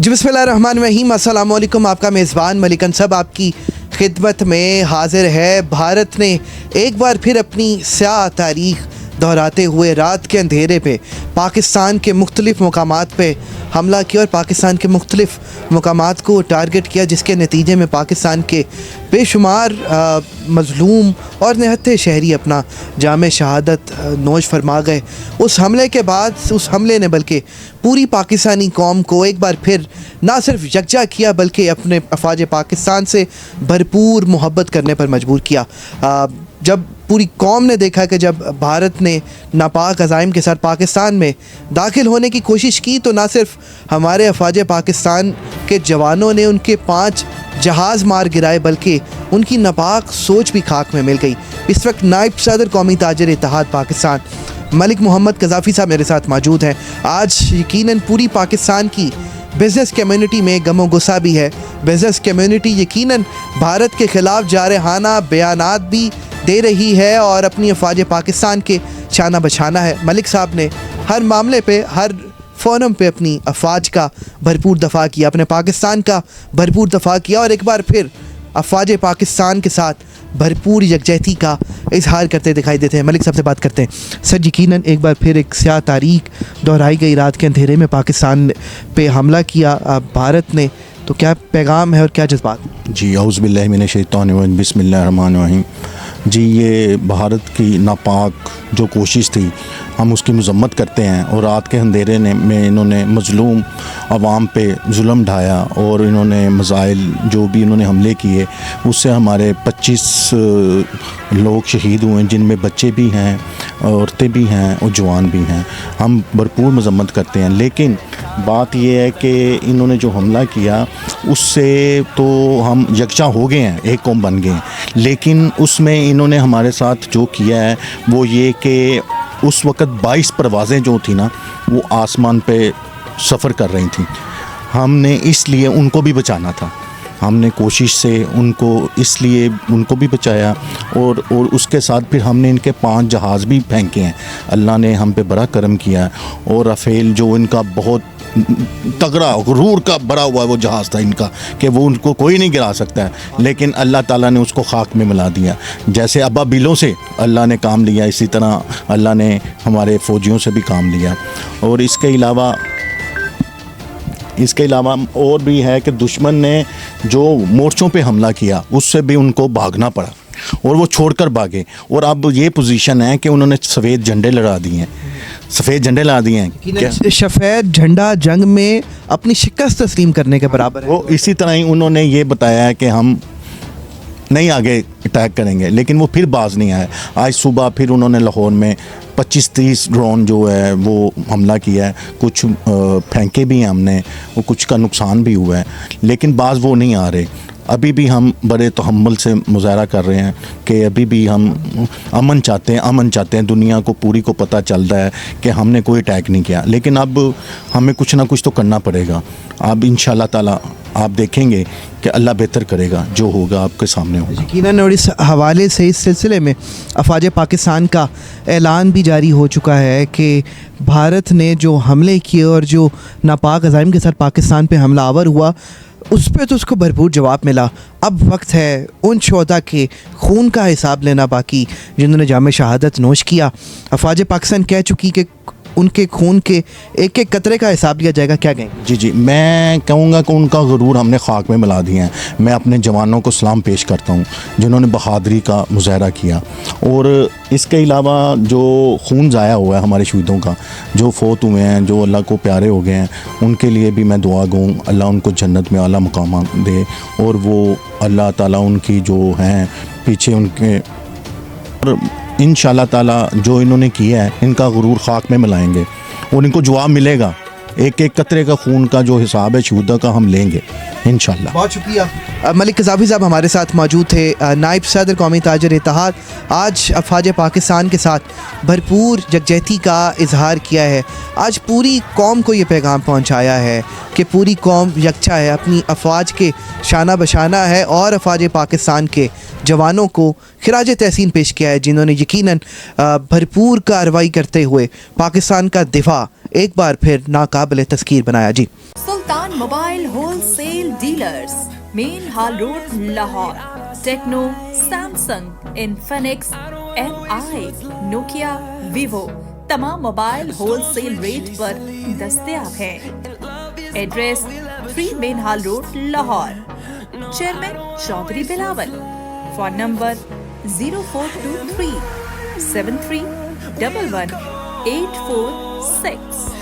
जी बिस्मिल्लाहिर्रहमानिर्रहीम, अस्सलाम वालेकुम। आपका मेज़बान मलिक अंसब आपकी खिदमत में हाजिर है। भारत ने एक बार फिर अपनी स्याह तारीख़ दोहराते हुए रात के अंधेरे पे पाकिस्तान के मुख्तलिफ़ मकामात पे हमला किया और पाकिस्तान के मुख्तलिफ़ मकामात को टारगेट किया, जिसके नतीजे में पाकिस्तान के बेशुमार मज़लूम और निहत्थे शहरी अपना जाम शहादत नोश फरमा गए। उस हमले के बाद उस हमले ने बल्कि पूरी पाकिस्तानी कौम को एक बार फिर ना सिर्फ यकजा किया बल्कि अपने अफवाज पाकिस्तान से भरपूर मोहब्बत करने पर मजबूर किया। जब पूरी कौम ने देखा कि जब भारत ने नापाक अज़ाइम के साथ पाकिस्तान में दाखिल होने की कोशिश की तो ना सिर्फ हमारे अफवाज पाकिस्तान के जवानों ने उनके 5 जहाज़ मार गिराए बल्कि उनकी नापाक सोच भी खाक में मिल गई। इस वक्त नायब सदर कौमी ताजर इत्तेहाद पाकिस्तान मलिक मोहम्मद कज़ाफ़ी साहब मेरे साथ मौजूद हैं। आज यकीनन पूरी पाकिस्तान की बिज़नेस कम्युनिटी में गमो गुस्सा भी है। बिज़नेस कम्युनिटी यकीनन भारत के ख़िलाफ़ जारहाना बयानात भी दे रही है और अपनी अफवाज पाकिस्तान के शाना बछाना है। मलिक साहब ने हर मामले पे हर फ़ोरम पे अपनी अफवाज का भरपूर दफ़ा किया, अपने पाकिस्तान का भरपूर दफ़ा किया और एक बार फिर अफवाज पाकिस्तान के साथ भरपूर यकजहती का इजहार करते दिखाई देते हैं। मलिक साहब से बात करते हैं। सर, यकीनन एक बार फिर एक स्याह तारीख दोहराई गई। रात के अंधेरे में पाकिस्तान पे हमला किया भारत ने, तो क्या पैगाम है और क्या जज्बात? जी औज़ु बिल्लाहि मिनश शैतानिर रजीम, बिस्मिल्लाहिर्रहमानिर्रहीम। जी ये भारत की नापाक जो कोशिश थी हम उसकी मज़म्मत करते हैं और रात के अंधेरे में इन्होंने मज़लूम अवाम पे जुल्म ढाया और इन्होंने मज़ाइल जो भी इन्होंने हमले किए उससे हमारे 25 लोग शहीद हुए, जिनमें बच्चे भी हैं, औरतें भी हैं और जवान भी हैं। हम भरपूर मज़म्मत करते हैं, लेकिन बात यह है कि इन्होंने जो हमला किया उससे तो हम यकजा हो गए हैं, एक कौम बन गए हैं, लेकिन उसमें इन्होंने हमारे साथ जो किया है वो ये कि उस वक़्त 22 परवाज़ें जो थी ना वो आसमान पे सफ़र कर रही थी। हमने इसलिए उनको भी बचाना था, हमने कोशिश से उनको इसलिए उनको भी बचाया और उसके साथ फिर हमने इनके 5 जहाज़ भी फेंके हैं। अल्लाह ने हम पे बड़ा करम किया और राफेल जो इनका बहुत तगड़ा गुरूर का भरा हुआ वो जहाज़ था इनका कि वो उनको कोई नहीं गिरा सकता है, लेकिन अल्लाह ताला ने उसको खाक में मिला दिया। जैसे अबाबिलों से अल्लाह ने काम लिया, इसी तरह अल्लाह ने हमारे फ़ौजियों से भी काम लिया। और इसके अलावा और भी है कि दुश्मन ने जो मोर्चों पे हमला किया उससे भी उनको भागना पड़ा और वो छोड़कर भागे। और अब ये पोजीशन है कि उन्होंने सफ़ेद झंडे लड़ा दिए हैं, सफ़ेद झंडे ला दिए हैं। सफ़ेद झंडा जंग में अपनी शिकस्त तस्लीम करने के बराबर है। वो इसी तरह ही उन्होंने ये बताया है कि हम नहीं आगे अटैक करेंगे, लेकिन वो फिर बाज नहीं आए। आज सुबह फिर उन्होंने लाहौर में 25-30 ड्रोन जो है वो हमला किया है, कुछ फेंके भी हैं हमने, वो कुछ का नुकसान भी हुआ है, लेकिन बाज वो नहीं आ रहे। अभी भी हम बड़े तहम्मुल से मुज़ाहरा कर रहे हैं कि अभी भी हम अमन चाहते हैं। दुनिया को पूरी को पता चल रहा है कि हमने कोई अटैक नहीं किया, लेकिन अब हमें कुछ ना कुछ तो करना पड़ेगा। अब इंशाअल्लाह ताला आप देखेंगे कि अल्लाह बेहतर करेगा, जो होगा आपके सामने होगा यकीनन। और इस हवाले से इस सिलसिले में अफवाज पाकिस्तान का ऐलान भी जारी हो चुका है कि भारत ने जो हमले किए और जो नापाक अज़ाइम के साथ पाकिस्तान पे हमलावर हुआ उस पर तो उसको भरपूर जवाब मिला। अब वक्त है उन शोहदा के खून का हिसाब लेना बाकी जिन्होंने जाम शहादत नोश किया। अफवाज पाकिस्तान कह चुकी कि उनके खून के एक एक कतरे का हिसाब लिया जाएगा। क्या कहेंगे? जी मैं कहूँगा कि उनका गुरूर हमने खाक में मिला दिया है। मैं अपने जवानों को सलाम पेश करता हूँ जिन्होंने बहादुरी का मुजाहरा किया। और इसके अलावा जो खून ज़ाया हुआ है हमारे शहीदों का, जो फौत हुए हैं, जो अल्लाह को प्यारे हो गए हैं, उनके लिए भी मैं दुआ गूँ अल्लाह उनको जन्नत में आला मुकाम दे और वो अल्लाह ताला उनकी जो हैं पीछे उनके इंशाअल्लाह ताला जो इन्होंने किया है इनका गुरूर खाक में मिलाएंगे और इनको जवाब मिलेगा। एक एक कतरे का खून का जो हिसाब है शहूदा का हम लेंगे इंशाअल्लाह। बहुत शुक्रिया। मलिक कज़ाफ़ी साहब हमारे साथ मौजूद थे, नायब सदर कौमी ताजर इत्तेहाद। आज अफवाज पाकिस्तान के साथ भरपूर यकजहती का इजहार किया है। आज पूरी कौम को ये पैगाम पहुँचाया है कि पूरी कौम यकजा है, अपनी अफवाज के शाना बशाना है और अफवाज पाकिस्तान के जवानों को खिराज तहसीन पेश किया है जिन्होंने यकीनन भरपूर कार्रवाई करते हुए पाकिस्तान का दिफा एक बार फिर नाकाबिल तस्कीर बनाया। जी Sultan mobile wholesale dealers, main hall road, Lahore. Tecno, Samsung, Infinix, MI، Nokia, Vivo تمام موبائل ہول سیل ریٹ پر دستیاب ہے۔ Address 3 main hall road, Lahore. Chairman Chaudhry Bilawal. Phone number 0423 7311 846۔